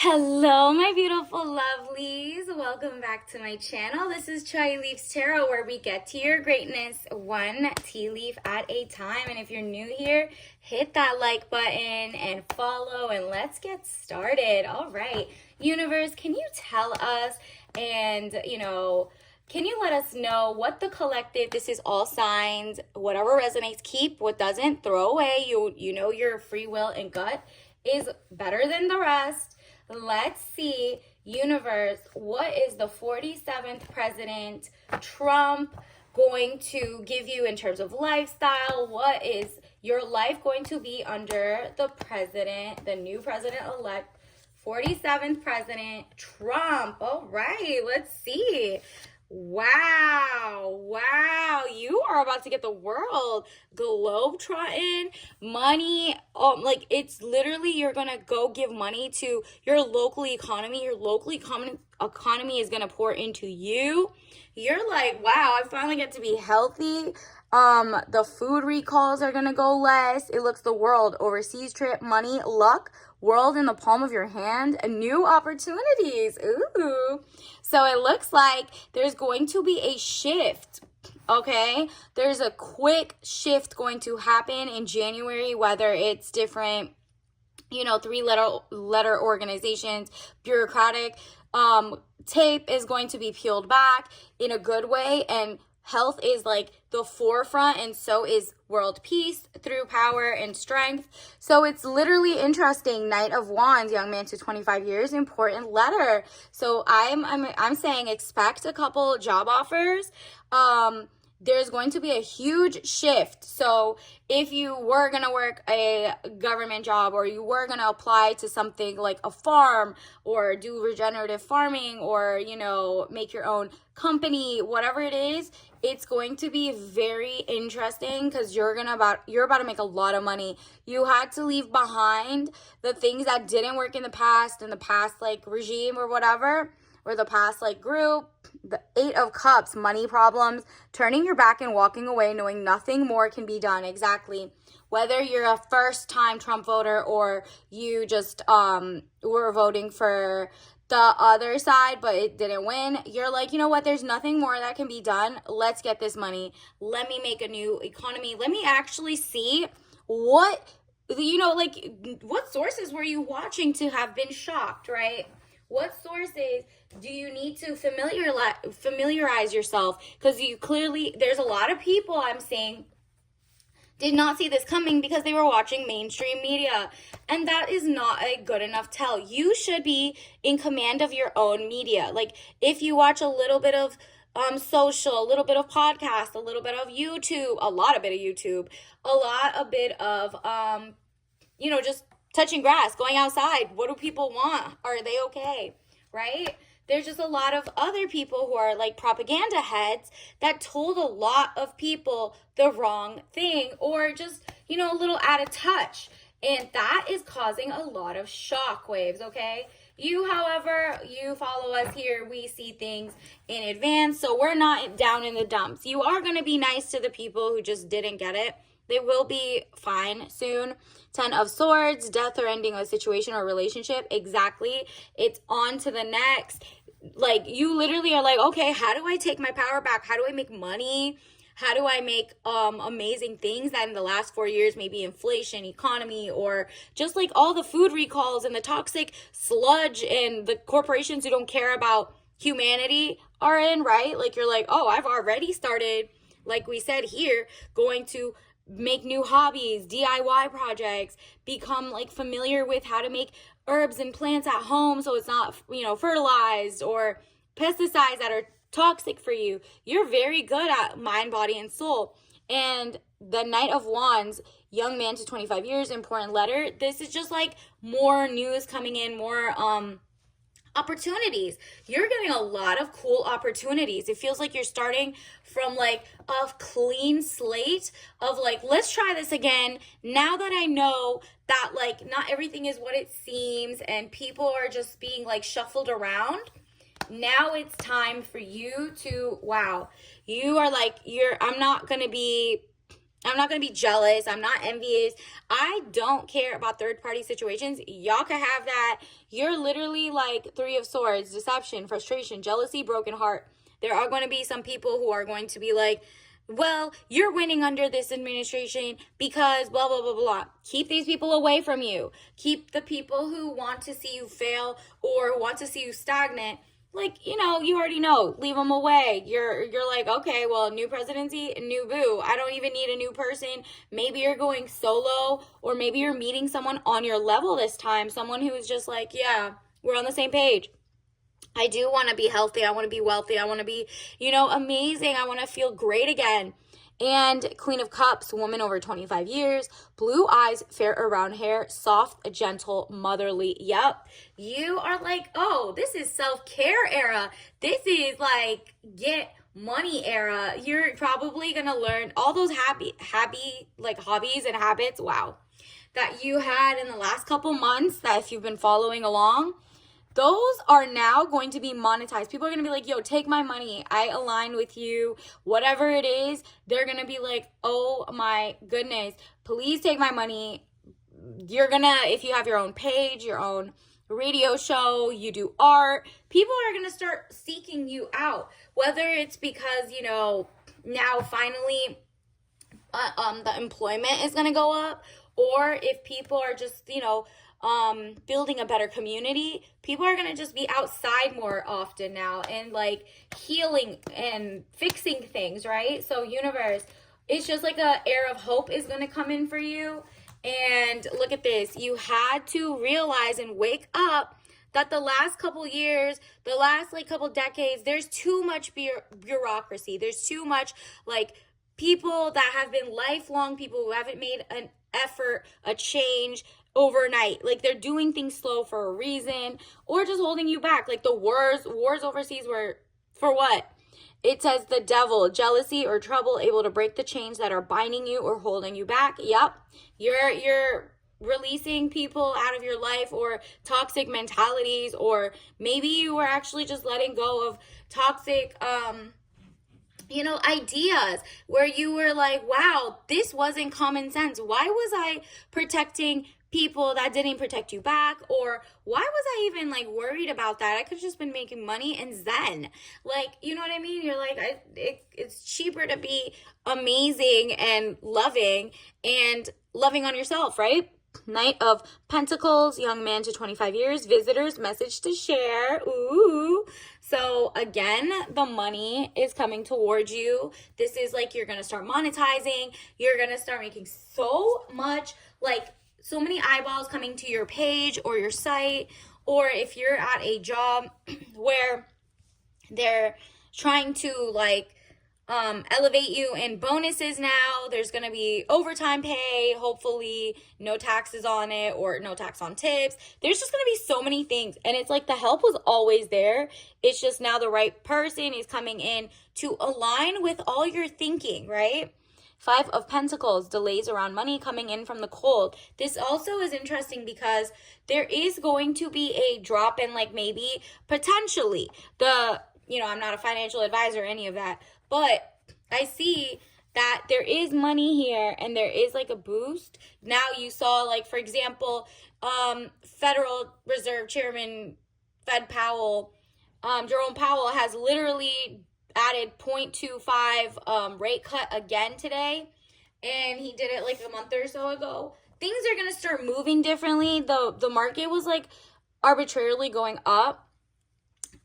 Hello, my beautiful lovelies. Welcome back to my channel. This is Chai Leafs Tarot, where we get to your greatness one tea leaf at a time. And if you're new here, hit that like button and follow, and let's get started. All right, universe, can you tell us and, can you let us know what the collective, this is all signs, whatever resonates, keep, what doesn't, throw away. You know your free will and gut is better than the rest. Let's see, universe, what is the 47th president, Trump, going to give you in terms of lifestyle? What is your life going to be under the president, the new president-elect, 47th president, Trump? All right, let's see. Wow, you are about to get the world globe-trotting money. Like, it's literally, you're gonna go give money to your local economy. Your local economy is gonna pour into you. You're like, wow, I finally get to be healthy. The food recalls are gonna go less. It looks the world, overseas trip, money, luck, world in the palm of your hand, and new opportunities. Ooh. So it looks like there's going to be a shift, okay? There's a quick shift going to happen in January, whether it's different, three-letter organizations, bureaucratic. Tape is going to be peeled back in a good way, and health is like the forefront, and so is world peace through power and strength. So it's literally interesting. Knight of Wands, young man to 25 years, important letter. So I'm saying expect a couple job offers. There's going to be a huge shift. So if you were going to work a government job, or you were going to apply to something like a farm, or do regenerative farming, or, make your own company, whatever it is, it's going to be very interesting, because you're about to make a lot of money. You had to leave behind the things that didn't work in the past like regime or whatever, or the past like group. The 8 of Cups, money problems, turning your back and walking away, knowing nothing more can be done. Exactly. Whether you're a first-time Trump voter, or you just were voting for the other side but it didn't win, you're like, you know what, there's nothing more that can be done. Let's get this money. Let me make a new economy. Let me actually see what sources were you watching to have been shocked, right? What sources do you need to familiarize yourself? Because there's a lot of people, I'm saying, did not see this coming because they were watching mainstream media. And that is not a good enough tell. You should be in command of your own media. Like, if you watch a little bit of social, a little bit of podcast, a little bit of YouTube, a bit of just touching grass, going outside. What do people want? Are they okay? Right? There's just a lot of other people who are like propaganda heads that told a lot of people the wrong thing, or just, a little out of touch. And that is causing a lot of shockwaves, okay? You, however, you follow us here. We see things in advance, so we're not down in the dumps. You are going to be nice to the people who just didn't get it. They will be fine soon. 10 of Swords, death or ending a situation or relationship. Exactly. It's on to the next. Like, you literally are like, okay, how do I take my power back? How do I make money? How do I make amazing things that in the last 4 years, maybe inflation, economy, or just like all the food recalls and the toxic sludge and the corporations who don't care about humanity are in, right? Like, you're like, oh, I've already started, like we said here, going to make new hobbies, DIY projects, become like familiar with how to make herbs and plants at home so it's not, fertilized or pesticides that are toxic for you. You're very good at mind, body, and soul. And the Knight of Wands, young man to 25 years, important letter. This is just like more news coming in, more opportunities. You're getting a lot of cool opportunities. It feels like you're starting from like a clean slate of like, let's try this again. Now that I know that like not everything is what it seems and people are just being like shuffled around, now it's time for you to, wow, you are like, I'm not going to be I'm not going to be jealous. I'm not envious. I don't care about third party situations. Y'all can have that. You're literally like Three of Swords, deception, frustration, jealousy, broken heart. There are going to be some people who are going to be like, well, you're winning under this administration because blah, blah, blah, blah. Keep these people away from you. Keep the people who want to see you fail or want to see you stagnant. Like, you know, you already know, leave them away. You're like, okay, well, new presidency, new boo. I don't even need a new person. Maybe you're going solo, or maybe you're meeting someone on your level this time. Someone who is just like, yeah, we're on the same page. I do want to be healthy. I want to be wealthy. I want to be, you know, amazing. I want to feel great again. And Queen of Cups, woman over 25 years, blue eyes, fair around hair, soft, gentle, motherly. Yep. You are like, oh, this is self-care era. This is like get money era. You're probably going to learn all those happy, like hobbies and habits. Wow. That you had in the last couple months that if you've been following along, those are now going to be monetized. People are going to be like, yo, take my money. I align with you. Whatever it is, they're going to be like, oh my goodness, please take my money. You're going to, if you have your own page, your own radio show, you do art, people are going to start seeking you out. Whether it's because, you know, now finally the employment is going to go up, or if people are just, you know, building a better community, people are going to just be outside more often now and like healing and fixing things, right? So universe, it's just like a air of hope is going to come in for you. And look at this. You had to realize and wake up that the last couple years, the last like couple decades, there's too much bureaucracy. There's too much like people that have been lifelong people who haven't made an effort, a change overnight. Like they're doing things slow for a reason, or just holding you back. Like the wars overseas were for what? It says the devil, jealousy or trouble, able to break the chains that are binding you or holding you back. Yep. You're releasing people out of your life, or toxic mentalities, or maybe you were actually just letting go of toxic you know, ideas where you were like, wow, this wasn't common sense. Why was I protecting people that didn't protect you back? Or why was I even like worried about that? I could have just been making money and zen. Like, you know what I mean? You're like, it's cheaper to be amazing and loving on yourself, right? Knight of Pentacles, young man to 25 years, visitors, message to share. Ooh. So again, the money is coming towards you. This is like you're going to start monetizing. You're going to start making so much, like so many eyeballs coming to your page or your site. Or if you're at a job where they're trying to like elevate you in bonuses now. There's going to be overtime pay, hopefully no taxes on it, or no tax on tips. There's just going to be so many things. And it's like the help was always there. It's just now the right person is coming in to align with all your thinking, right? 5 of Pentacles, delays around money coming in from the cold. This also is interesting because there is going to be a drop in like maybe potentially I'm not a financial advisor or any of that, but I see that there is money here and there is like a boost. Now you saw like, for example, Federal Reserve Chairman Jerome Powell has literally added 0.25 rate cut again today. And he did it like a month or so ago. Things are going to start moving differently. The market was like arbitrarily going up.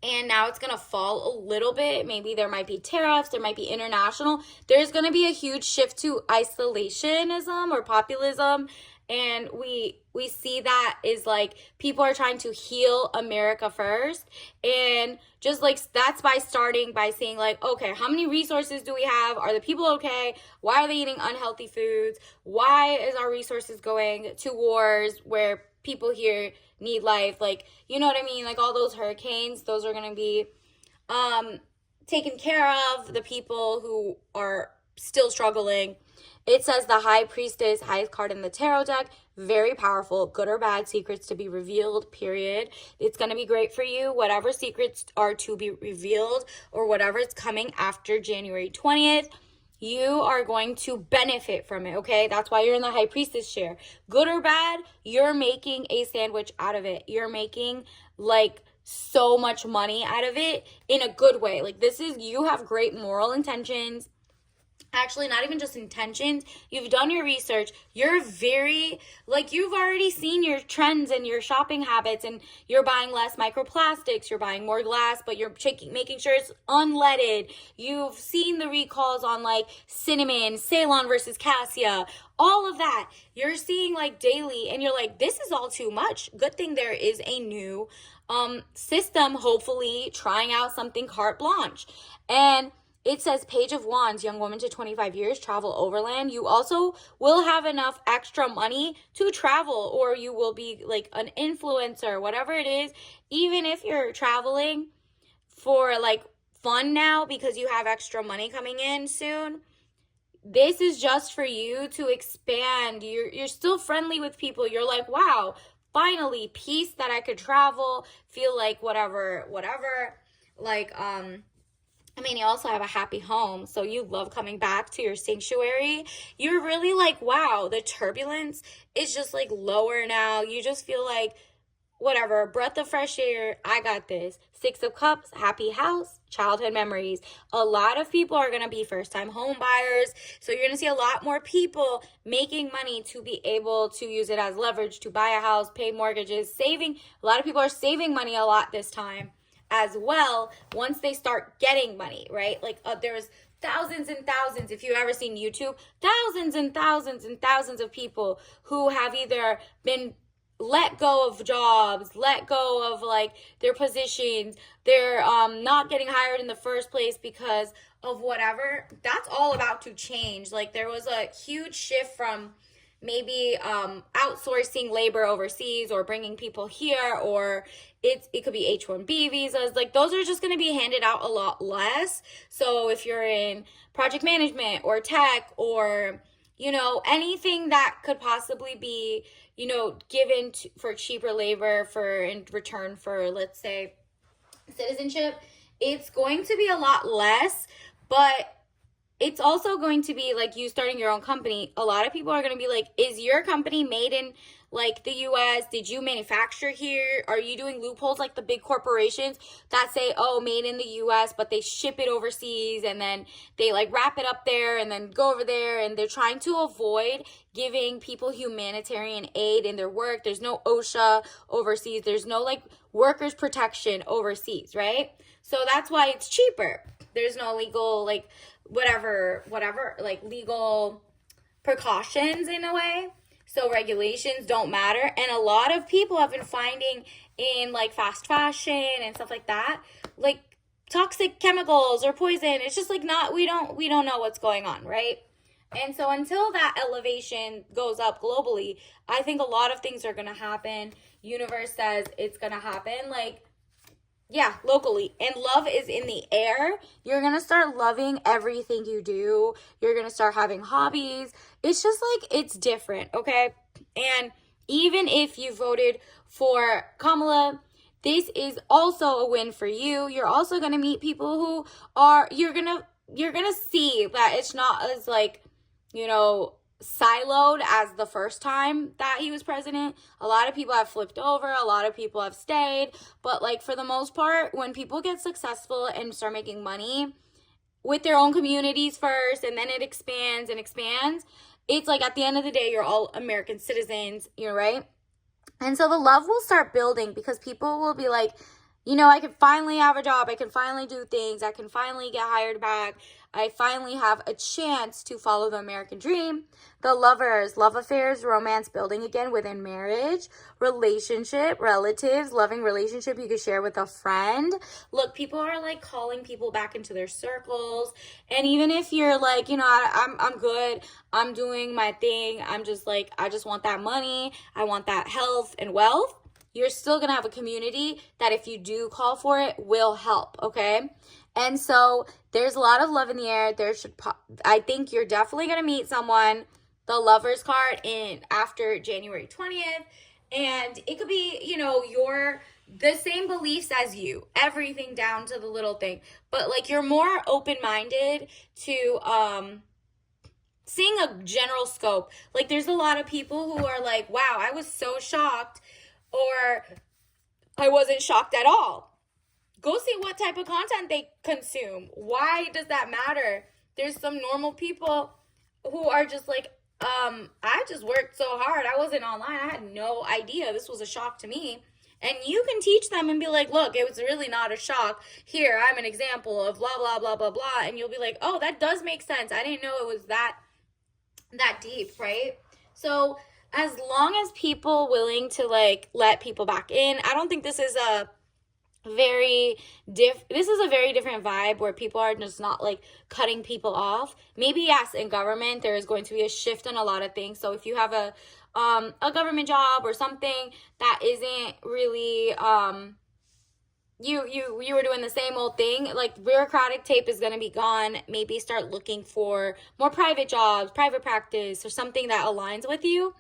And now it's going to fall a little bit. Maybe there might be tariffs. There might be international. There's going to be a huge shift to isolationism or populism. And we see that is like people are trying to heal America first. And just like that's by starting by saying like, okay, how many resources do we have? Are the people okay? Why are they eating unhealthy foods? Why is our resources going to wars where people here need life? Like, you know what I mean? Like all those hurricanes, those are going to be taken care of. The people who are still struggling. It says the High Priestess, highest card in the tarot deck. Very powerful, good or bad secrets to be revealed, period. It's going to be great for you. Whatever secrets are to be revealed or whatever is coming after January 20th, you are going to benefit from it, okay? That's why you're in the high priestess chair. Good or bad, you're making a sandwich out of it. You're making like so much money out of it in a good way. Like, this is, you have great moral intentions. Actually, not even just intentions. You've done your research. You're very, like, you've already seen your trends and your shopping habits, and you're buying less microplastics. You're buying more glass, but you're making sure it's unleaded. You've seen the recalls on, like, cinnamon, Ceylon versus Cassia, all of that. You're seeing, like, daily, and you're like, this is all too much. Good thing there is a new system, hopefully, trying out something carte blanche. And it says, Page of Wands, young woman to 25 years, travel overland. You also will have enough extra money to travel, or you will be like an influencer, whatever it is. Even if you're traveling for like fun now because you have extra money coming in soon, this is just for you to expand. You're still friendly with people. You're like, wow, finally, peace that I could travel, feel like whatever. Like, I mean, you also have a happy home, so you love coming back to your sanctuary. You're really like, wow, the turbulence is just like lower now. You just feel like, whatever, breath of fresh air, I got this. 6 of Cups, happy house, childhood memories. A lot of people are going to be first-time home buyers, so you're going to see a lot more people making money to be able to use it as leverage to buy a house, pay mortgages, saving. A lot of people are saving money a lot this time as well once they start getting money, right? Like, there's thousands and thousands, if you've ever seen YouTube, thousands and thousands and thousands of people who have either been let go of jobs, let go of like their positions, they're not getting hired in the first place because of whatever. That's all about to change. Like, there was a huge shift from maybe outsourcing labor overseas or bringing people here, or it could be H-1B visas. Like, those are just going to be handed out a lot less. So if you're in project management or tech or, you know, anything that could possibly be, you know, given for cheaper labor for in return for, let's say, citizenship, it's going to be a lot less. But it's also going to be like you starting your own company. A lot of people are going to be like, is your company made in like the US? Did you manufacture here? Are you doing loopholes like the big corporations that say, oh, made in the US, but they ship it overseas and then they like wrap it up there and then go over there, and they're trying to avoid giving people humanitarian aid in their work. There's no OSHA overseas. There's no like workers protection overseas, right? So that's why it's cheaper. There's no legal like whatever, like legal precautions in a way. So regulations don't matter. And a lot of people have been finding in like fast fashion and stuff like that, like toxic chemicals or poison. It's just like we don't know what's going on, right? And so until that elevation goes up globally, I think a lot of things are going to happen. Universe says it's going to happen. Like, yeah, locally. And love is in the air. You're going to start loving everything you do. You're going to start having hobbies. It's just like, it's different, okay? And even if you voted for Kamala, this is also a win for you. You're also going to meet people who are, you're going to see that it's not as like, you know, siloed as the first time that he was president. A lot of people have flipped over, a lot of people have stayed, but like for the most part, when people get successful and start making money with their own communities first, and then it expands and expands, it's like at the end of the day, you're all American citizens, you're right. And so the love will start building because people will be like, you know, I can finally have a job. I can finally do things. I can finally get hired back. I finally have a chance to follow the American dream. The lovers, love affairs, romance building again within marriage, relationship, relatives, loving relationship you could share with a friend. Look, people are like calling people back into their circles. And even if you're like, you know, I'm good. I'm doing my thing. I'm just like, I just want that money. I want that health and wealth. You're still going to have a community that if you do call for it will help, okay? And so there's a lot of love in the air. I think you're definitely going to meet someone, the Lovers card, in after January 20th. And it could be, you know, the same beliefs as you, everything down to the little thing. But like you're more open-minded to seeing a general scope. Like, there's a lot of people who are like, wow, I was so shocked, or I wasn't shocked at all. Go see what type of content they consume. Why does that matter? There's some normal people who are just like, I just worked so hard. I wasn't online. I had no idea. This was a shock to me. And you can teach them and be like, look, it was really not a shock. Here, I'm an example of blah, blah, blah, blah, blah. And you'll be like, oh, that does make sense. I didn't know it was that deep, right? So as long as people willing to like let people back in, I don't think this is a very different vibe where people are just not like cutting people off. Maybe yes, in government there is going to be a shift in a lot of things. So if you have a government job or something that isn't really you were doing the same old thing, like bureaucratic tape is going to be gone. Maybe start looking for more private jobs, private practice, or something that aligns with you.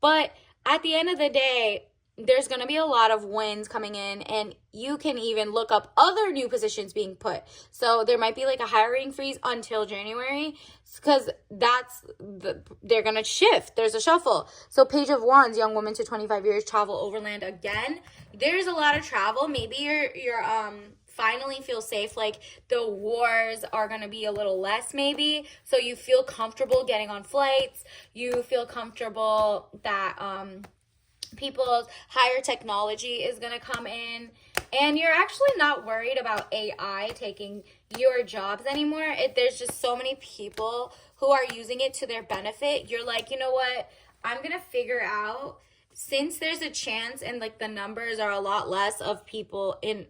But at the end of the day, there's going to be a lot of wins coming in, and you can even look up other new positions being put. So there might be like a hiring freeze until January, because they're going to shift. There's a shuffle. So page of wands, young woman to 25 years, travel overland again. There's a lot of travel. Maybe you're finally feel safe, like the wars are going to be a little less maybe, so you feel comfortable getting on flights. You feel comfortable that people's higher technology is going to come in, and you're actually not worried about AI taking your jobs anymore. There's just so many people who are using it to their benefit. You're like, you know what, I'm going to figure out, since there's a chance and like the numbers are a lot less of people in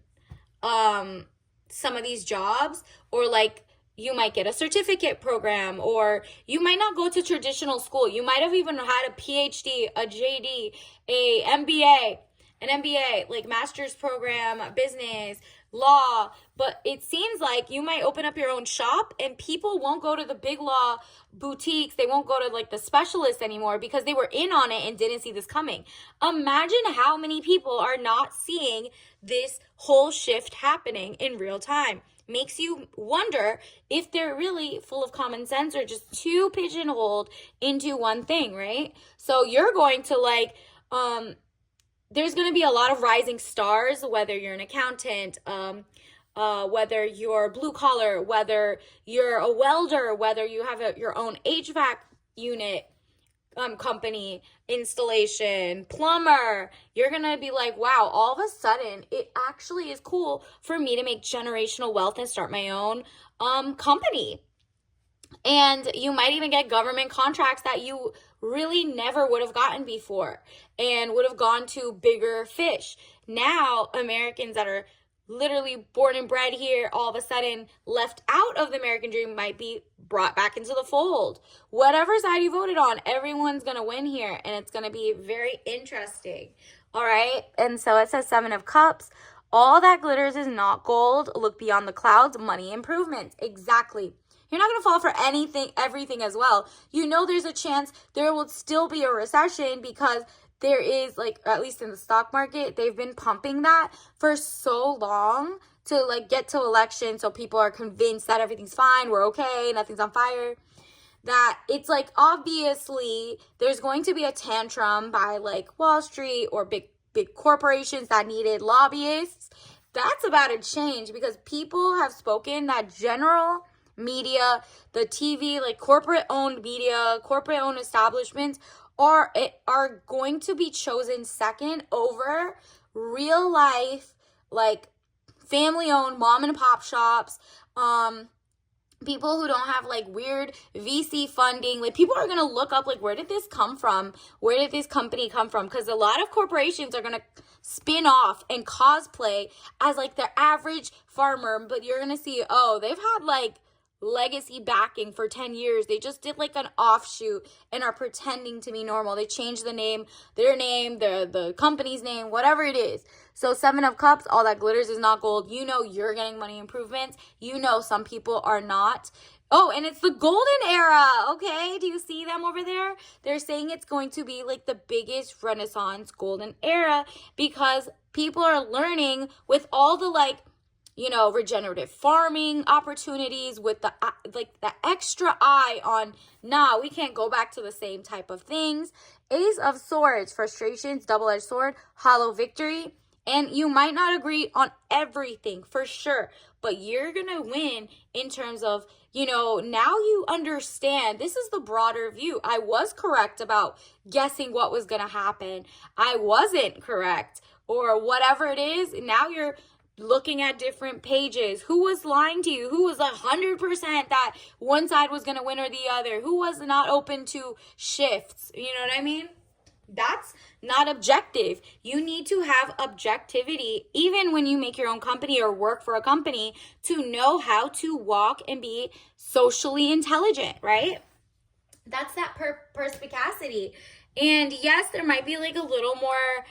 some of these jobs, or like you might get a certificate program, or you might not go to traditional school. You might have even had a PhD, a JD, an MBA, like master's program, business, law. But it seems like you might open up your own shop and people won't go to the big law boutiques. They won't go to like the specialists anymore because they were in on it and didn't see this coming. Imagine how many people are not seeing this whole shift happening in real time. Makes you wonder if they're really full of common sense or just too pigeonholed into one thing, right? So you're going to like, there's going to be a lot of rising stars, whether you're an accountant, whether you're blue collar, whether you're a welder, whether you have your own HVAC unit, company, installation, plumber. You're gonna be like, wow, all of a sudden it actually is cool for me to make generational wealth and start my own company. And you might even get government contracts that you really never would have gotten before and would have gone to bigger fish. Now Americans that are literally born and bred here, all of a sudden left out of the American dream, might be brought back into the fold. Whatever side you voted on, everyone's going to win here, and it's going to be very interesting. All right, and so it says 7 of Cups. All that glitters is not gold. Look beyond the clouds. Money improvements. Exactly. You're not going to fall for everything as well. You know there's a chance there will still be a recession, because there is, like, at least in the stock market, they've been pumping that for so long to, like, get to election, so people are convinced that everything's fine, we're okay, nothing's on fire, that it's, like, obviously there's going to be a tantrum by, like, Wall Street or big corporations that needed lobbyists. That's about to change, because people have spoken that general media, the TV, like, corporate-owned media, corporate-owned establishments are going to be chosen second over real life, like family-owned mom and pop shops, people who don't have like weird VC funding. Like, people are going to look up, like, where did this come from? Where did this company come from? Because a lot of corporations are going to spin off and cosplay as like their average farmer, but you're going to see, oh, they've had like legacy backing for 10 years. They just did like an offshoot and are pretending to be normal. They changed the name, the company's name, whatever it is. So 7 of Cups, all that glitters is not gold. You know you're getting money improvements. You know some people are not. Oh, and it's the golden era, okay? Do you see them over there? They're saying it's going to be like the biggest Renaissance golden era, because people are learning with all the, like, regenerative farming opportunities with the extra eye on, nah, we can't go back to the same type of things. Ace of Swords, frustrations, double-edged sword, hollow victory. And you might not agree on everything for sure, but you're going to win in terms of, now you understand. This is the broader view. I was correct about guessing what was going to happen. I wasn't correct, or whatever it is. Now you're looking at different pages. Who was lying to you? Who was 100% that one side was going to win or the other? Who was not open to shifts? You know what I mean? That's not objective. You need to have objectivity, even when you make your own company or work for a company, to know how to walk and be socially intelligent, right? That's that perspicacity. And yes, there might be a little more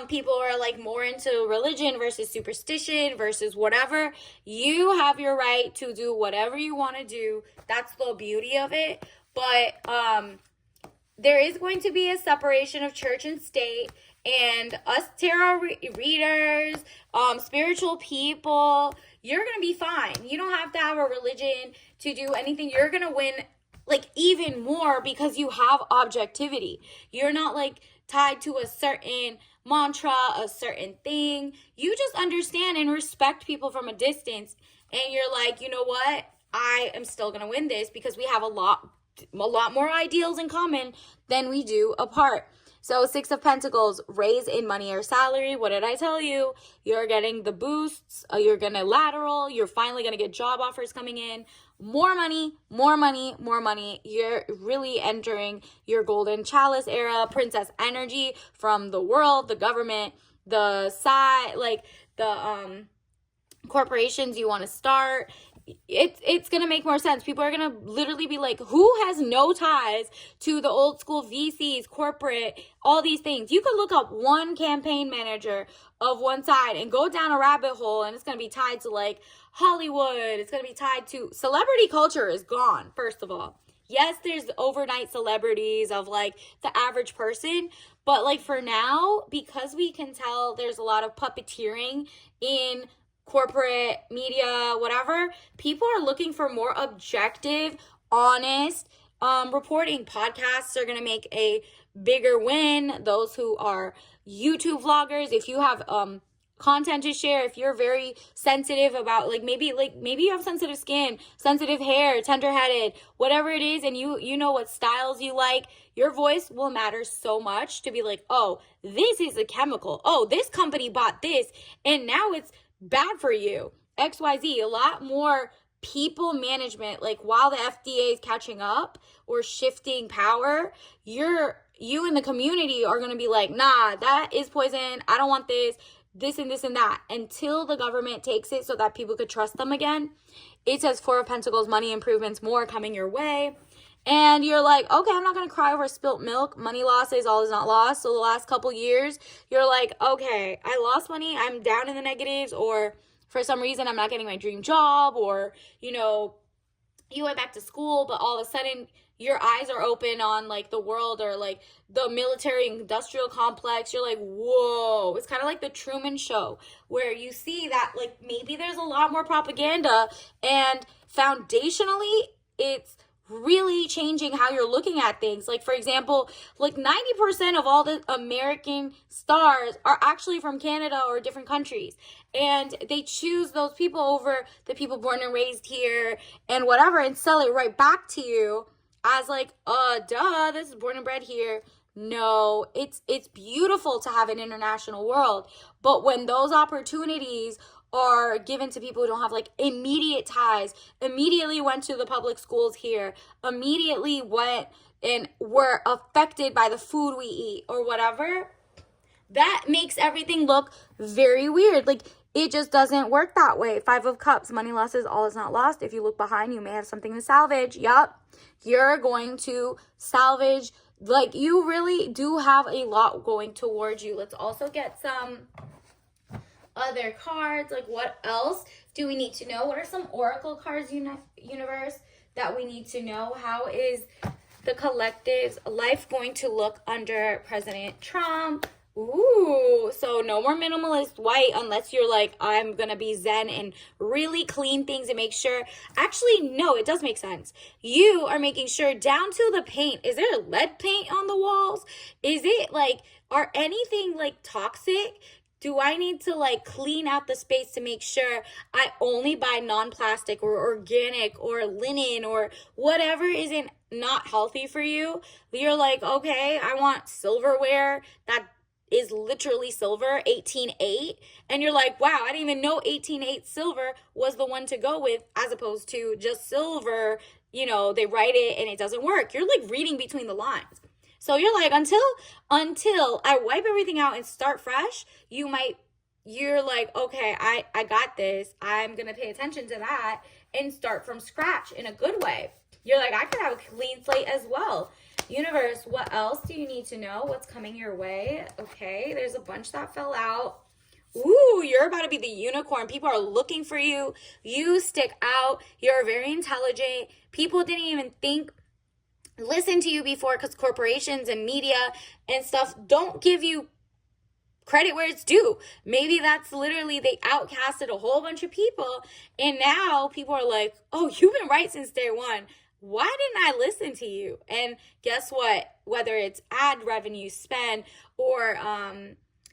people are more into religion versus superstition versus whatever. You have your right to do whatever you want to do. That's the beauty of it. But there is going to be a separation of church and state, and us tarot readers, spiritual people, you're going to be fine. You don't have to have a religion to do anything. You're going to win even more because you have objectivity. You're not tied to a certain mantra, a certain thing. You just understand and respect people from a distance, and you're you know what? I am still going to win this because we have a lot more ideals in common than we do apart. So 6 of Pentacles, raise in money or salary. What did I tell you? You're getting the boosts. You're going to lateral. You're finally going to get job offers coming in. More money, more money, more money. You're really entering your golden chalice era, princess energy from the world, the government, the side, the corporations you want to start. It's going to make more sense. People are going to literally be who has no ties to the old school VCs, corporate, all these things. You could look up one campaign manager of one side and go down a rabbit hole, and it's going to be tied to Hollywood. It's going to be tied to celebrity culture is gone, first of all. Yes, there's overnight celebrities of the average person, but for now, because we can tell there's a lot of puppeteering in corporate media, whatever, people are looking for more objective, honest reporting. Podcasts are going to make a bigger win. Those who are YouTube vloggers, if you have content to share, if you're very sensitive about maybe you have sensitive skin, sensitive hair, tender-headed, whatever it is, and you know what styles you like, your voice will matter so much to be oh, this is a chemical. Oh, this company bought this, and now it's bad for you. XYZ, a lot more people management, while the FDA is catching up or shifting power, you in the community are going to be nah, that is poison. I don't want this and this and that, until the government takes it so that people could trust them again. It says 4 of Pentacles, money improvements, more coming your way. And you're okay, I'm not going to cry over spilt milk. Money losses, all is not lost. So the last couple years, you're okay, I lost money. I'm down in the negatives, or for some reason, I'm not getting my dream job, or, you went back to school, but all of a sudden your eyes are open on the world or the military industrial complex. You're whoa. It's kind of like the Truman Show, where you see that maybe there's a lot more propaganda, and foundationally it's really changing how you're looking at things. For example, 90% of all the American stars are actually from Canada or different countries, and they choose those people over the people born and raised here and whatever, and sell it right back to you as duh, this is born and bred here. No, it's beautiful to have an international world, but when those opportunities are given to people who don't have immediate ties, immediately went to the public schools here, immediately went and were affected by the food we eat or whatever, that makes everything look very weird. It just doesn't work that way. 5 of Cups, money losses, all is not lost. If you look behind, you may have something to salvage. Yup, you're going to salvage. You really do have a lot going towards you. Let's also get some other cards. What else do we need to know? What are some oracle cards, universe, that we need to know? How is the collective's life going to look under President Trump? Ooh, so no more minimalist white unless you're like, I'm gonna be zen and really clean things and make sure. Actually, no, it does make sense. You are making sure down to the paint. Is there lead paint on the walls? Is it like, are anything like toxic? Do I need to like clean out the space to make sure I only buy non-plastic or organic or linen or whatever isn't not healthy for you? You're like, okay, I want silverware that is literally silver, 18.8, and you're like, wow, I didn't even know 18.8 silver was the one to go with, as opposed to just silver. They write it and it doesn't work. You're like reading between the lines. So you're like, until I wipe everything out and start fresh, you're like, okay, I got this. I'm gonna pay attention to that and start from scratch in a good way. You're like, I could have a clean slate as well. Universe, what else do you need to know? What's coming your way? Okay, there's a bunch that fell out. Ooh, you're about to be the unicorn. People are looking for you. You stick out. You're very intelligent. People didn't even listen to you before because corporations and media and stuff don't give you credit where it's due. Maybe that's literally they outcasted a whole bunch of people, and now people are like, oh, you've been right since day one. Why didn't I listen to you? And guess what? Whether it's ad revenue spend or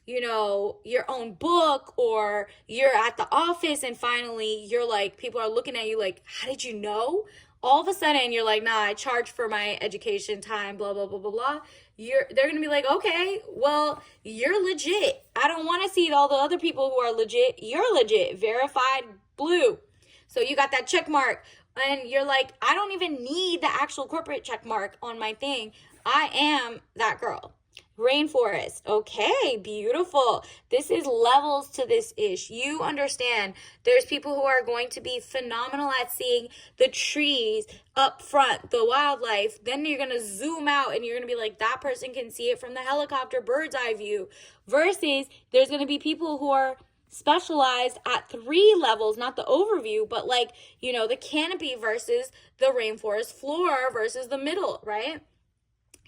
your own book, or you're at the office and finally you're like, people are looking at you like, how did you know? All of a sudden you're like, nah, I charge for my education time, blah, blah, blah, blah, blah. They're going to be like, okay, well, you're legit. I don't want to see all the other people who are legit. You're legit, verified, blue. So you got that check mark. And you're like, I don't even need the actual corporate check mark on my thing. I am that girl. Rainforest. Okay, beautiful. This is levels to this ish. You understand there's people who are going to be phenomenal at seeing the trees up front, the wildlife. Then you're going to zoom out and you're going to be like, that person can see it from the helicopter bird's eye view. Versus there's going to be people who are specialized at 3 levels, not the overview, but like, the canopy versus the rainforest floor versus the middle, right?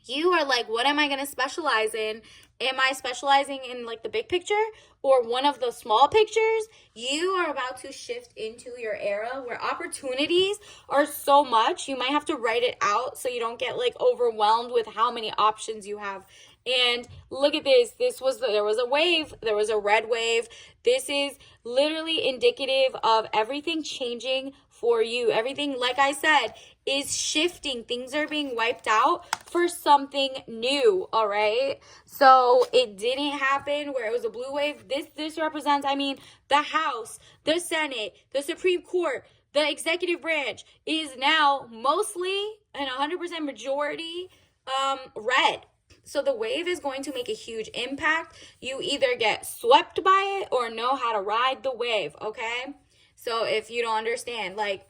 You are like, what am I going to specialize in? Am I specializing in like the big picture or one of the small pictures? You are about to shift into your era where opportunities are so much. You might have to write it out so you don't get like overwhelmed with how many options you have. And look at this. There was a wave. There was a red wave. This is literally indicative of everything changing for you. Everything, like I said, is shifting. Things are being wiped out for something new, all right? So it didn't happen where it was a blue wave. This represents, the House, the Senate, the Supreme Court, the executive branch is now mostly and 100% majority red. So the wave is going to make a huge impact. You either get swept by it or know how to ride the wave, okay? So if you don't understand, like,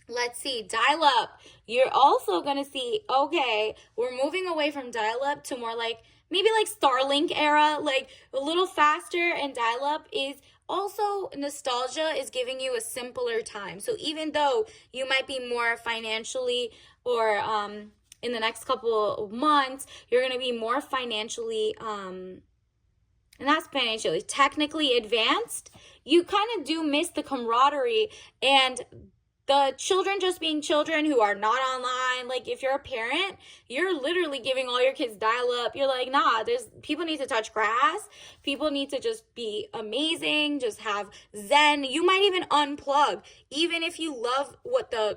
let's see, dial up. You're also going to see, okay, we're moving away from dial up to more like, maybe like Starlink era, like a little faster, and dial up is also nostalgia is giving you a simpler time. So even though you might be more financially or in the next couple of months, you're going to be more financially, and that's financially, technically advanced, you kind of do miss the camaraderie and the children just being children who are not online. Like if you're a parent, you're literally giving all your kids dial up. You're like, nah, people need to touch grass. People need to just be amazing, just have zen. You might even unplug. Even if you love what the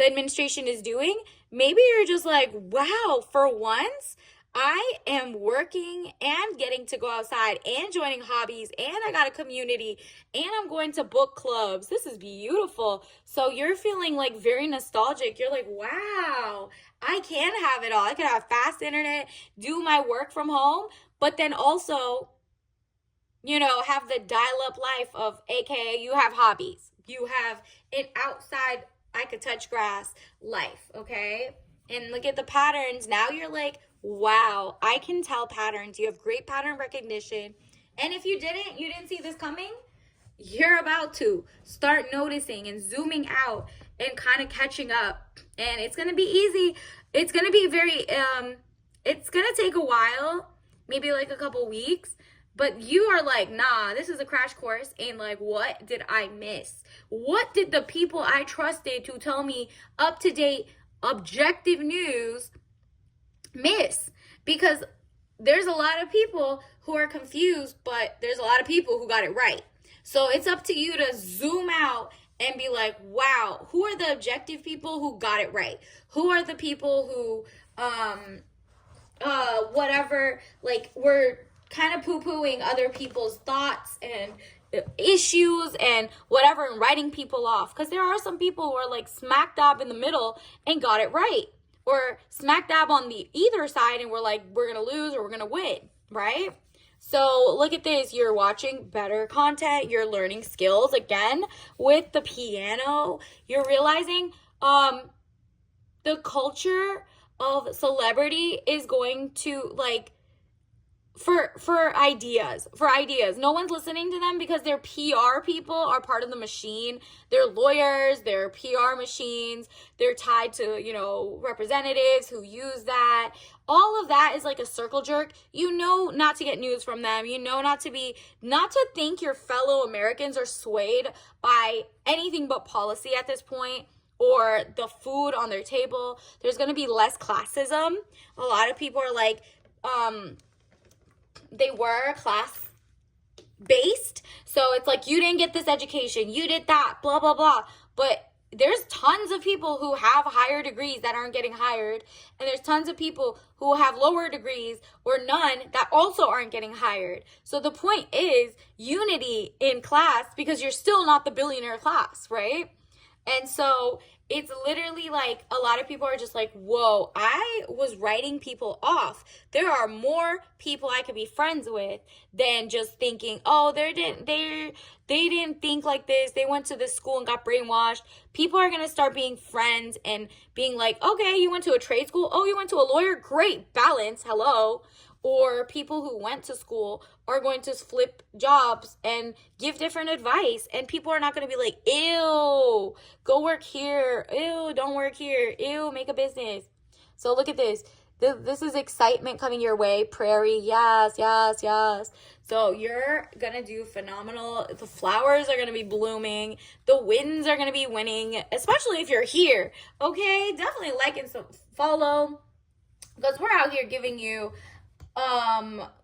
administration is doing, maybe you're just like, wow, for once, I am working and getting to go outside and joining hobbies, and I got a community, and I'm going to book clubs. This is beautiful. So you're feeling like very nostalgic. You're like, wow, I can have it all. I can have fast internet, do my work from home, but then also, have the dial-up life of, AKA, you have hobbies. You have an outside, I could touch grass life, okay? And look at the patterns. Now you're like, wow, I can tell patterns. You have great pattern recognition. And if you didn't see this coming, you're about to start noticing and zooming out and kind of catching up. And it's going to be easy. It's going to be very, it's going to take a while, maybe like a couple weeks. But you are like, nah, this is a crash course. And like, what did I miss? What did the people I trusted to tell me up to date, objective news miss? Because there's a lot of people who are confused, but there's a lot of people who got it right. So it's up to you to zoom out and be like, wow, who are the objective people who got it right? Who are the people who, whatever, like, were kind of poo-pooing other people's thoughts and issues and whatever, and writing people off? Because there are some people who are like smack dab in the middle and got it right, or smack dab on the either side and we're like, we're gonna lose or we're gonna win, right? So look at this, you're watching better content, you're learning skills again with the piano, you're realizing the culture of celebrity is going to, like, for ideas. No one's listening to them because their PR people are part of the machine. They're lawyers, they're PR machines, they're tied to, you know, representatives who use that. All of that is like a circle jerk. You know not to get news from them. You know not to think your fellow Americans are swayed by anything but policy at this point, or the food on their table. There's going to be less classism. A lot of people are like, they were class based. So it's like, you didn't get this education, you did that, blah, blah, blah. But there's tons of people who have higher degrees that aren't getting hired. And there's tons of people who have lower degrees or none that also aren't getting hired. So the point is unity in class, because you're still not the billionaire class, right? And so it's literally like, a lot of people are just like, whoa, I was writing people off. There are more people I could be friends with than just thinking, oh, they didn't think like this. They went to this school and got brainwashed. People are going to start being friends and being like, okay, you went to a trade school. Oh, you went to a lawyer. Great, balance. Hello. Or people who went to school are going to flip jobs and give different advice. And people are not going to be like, ew, go work here. Ew, don't work here. Ew, make a business. So look at this. This is excitement coming your way. Prairie, yes, yes, yes. So you're going to do phenomenal. The flowers are going to be blooming. The wins are going to be winning, especially if you're here. Okay, definitely like and follow, because we're out here giving you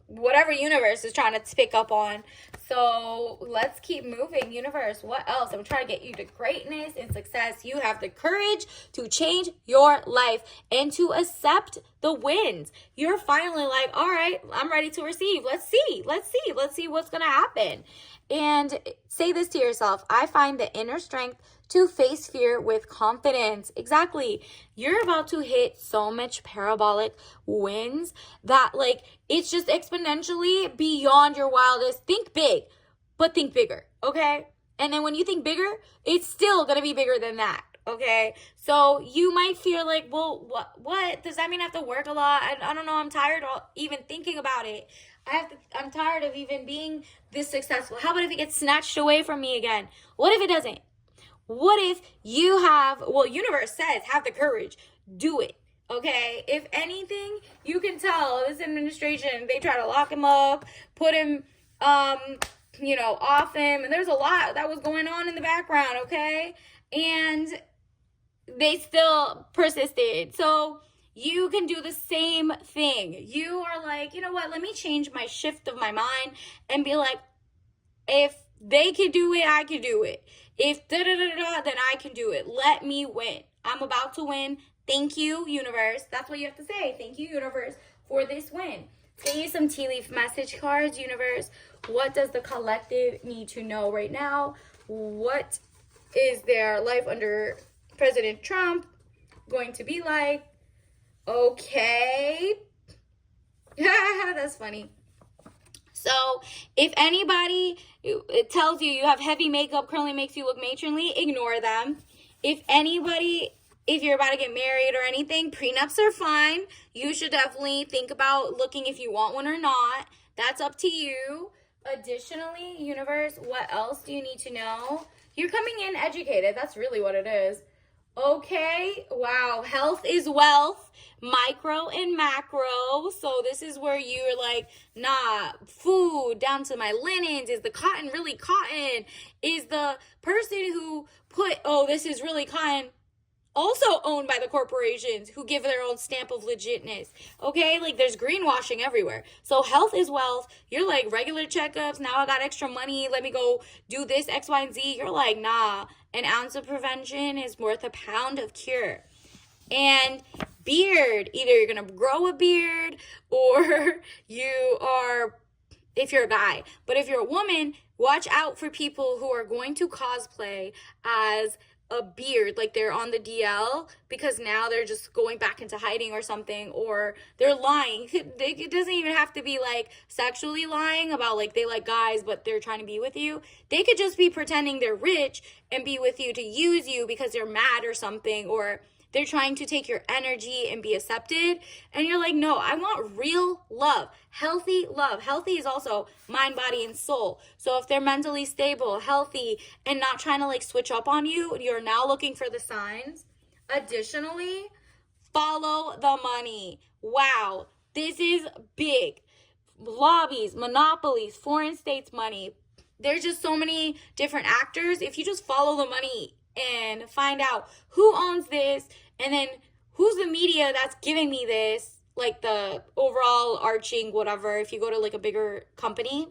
whatever universe is trying to pick up on. So let's keep moving. Universe, what else? I'm trying to get you to greatness and success. You have the courage to change your life and to accept the wins. You're finally like, all right, I'm ready to receive. Let's see what's gonna happen. And say this to yourself: I find the inner strength to face fear with confidence. Exactly. You're about to hit so much parabolic wins that, like, it's just exponentially beyond your wildest. Think big, but think bigger, okay? And then when you think bigger, it's still going to be bigger than that, okay? So you might feel like, well, what? Does that mean I have to work a lot? I don't know. I'm tired of even thinking about it. I'm tired of even being this successful. How about if it gets snatched away from me again? What if it doesn't? What if you have, well, universe says, have the courage, do it, okay? If anything, you can tell this administration, they try to lock him up, put him, off him, and there's a lot that was going on in the background, okay? And they still persisted. So you can do the same thing. You are like, you know what, let me change my shift of my mind and be like, if they can do it, I can do it. If da-da-da-da, then I can do it. Let me win. I'm about to win. Thank you, universe. That's what you have to say. Thank you, universe, for this win. Say some tea leaf message cards, universe. What does the collective need to know right now? What is their life under President Trump going to be like? Okay. That's funny. So if anybody it tells you have heavy makeup currently makes you look matronly, ignore them. If you're about to get married or anything, prenups are fine. You should definitely think about looking if you want one or not. That's up to you. Additionally, universe, what else do you need to know? You're coming in educated. That's really what it is. Okay, wow. Health is wealth, micro and macro. So this is where you're like, nah, food down to my linens. Is the cotton really cotton? Is the person who put, oh, this is really cotton, also owned by the corporations who give their own stamp of legitness. Okay, like there's greenwashing everywhere. So health is wealth. You're like regular checkups. Now I got extra money. Let me go do this X, Y, and Z. You're like, nah, an ounce of prevention is worth a pound of cure. And beard, either you're gonna grow a beard or you are, if you're a guy, but if you're a woman, watch out for people who are going to cosplay as a beard, like they're on the DL, because now they're just going back into hiding or something, or they're lying. It doesn't even have to be like sexually lying about like they like guys but they're trying to be with you. They could just be pretending they're rich and be with you to use you because they're mad or something, or they're trying to take your energy and be accepted. And you're like, no, I want real love, healthy love. Healthy is also mind, body, and soul. So if they're mentally stable, healthy, and not trying to like switch up on you, you're now looking for the signs. Additionally, follow the money. Wow, this is big. Lobbies, monopolies, foreign states money. There's just so many different actors. If you just follow the money and find out who owns this and then who's the media that's giving me this, like the overall arching whatever, if you go to like a bigger company,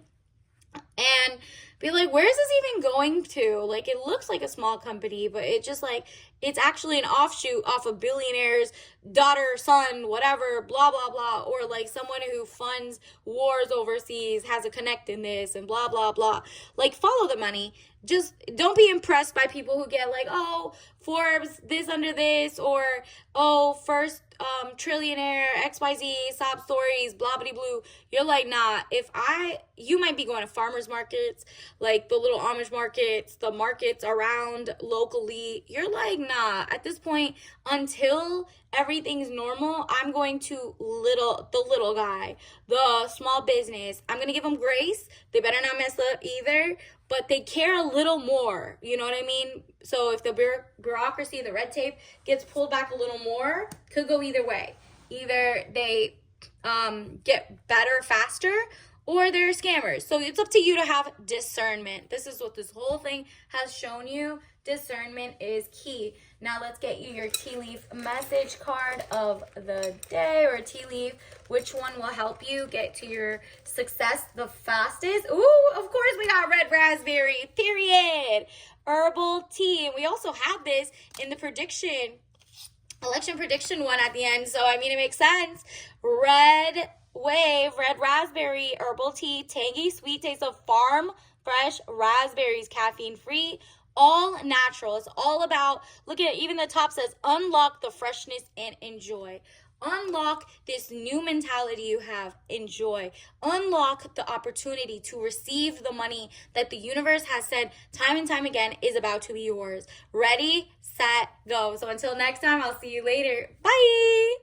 and be like, where is this even going to? Like, it looks like a small company, but it just like, it's actually an offshoot off a billionaire's daughter, son, whatever, blah, blah, blah. Or like someone who funds wars overseas has a connect in this and blah, blah, blah. Like, follow the money. Just don't be impressed by people who get like, oh, Forbes, this under this, or oh, first trillionaire, XYZ, sob stories, blah, blah, blue. You're like, nah, you might be going to farmers markets, like the little Amish markets, the markets around locally. You're like, nah, at this point, until everything's normal, I'm going to the little guy, the small business. I'm going to give them grace. They better not mess up either, but they care a little more. You know what I mean? So if the bureaucracy, the red tape gets pulled back a little more, could go either way. Either they get better faster, or they're scammers. So it's up to you to have discernment. This is what this whole thing has shown you. Discernment is key. Now let's get you your tea leaf message card of the day, or tea leaf. Which one will help you get to your success the fastest? Ooh, of course we got red raspberry, period. Herbal tea. And we also had this in the election prediction one at the end. So, I mean, it makes sense. Red wave, red raspberry, herbal tea, tangy, sweet taste of farm fresh raspberries, caffeine free, all natural. It's all about, look at it, even the top says, unlock the freshness and enjoy. Unlock this new mentality you have. Enjoy. Unlock the opportunity to receive the money that the universe has said time and time again is about to be yours. Ready, set, go. So until next time, I'll see you later. Bye.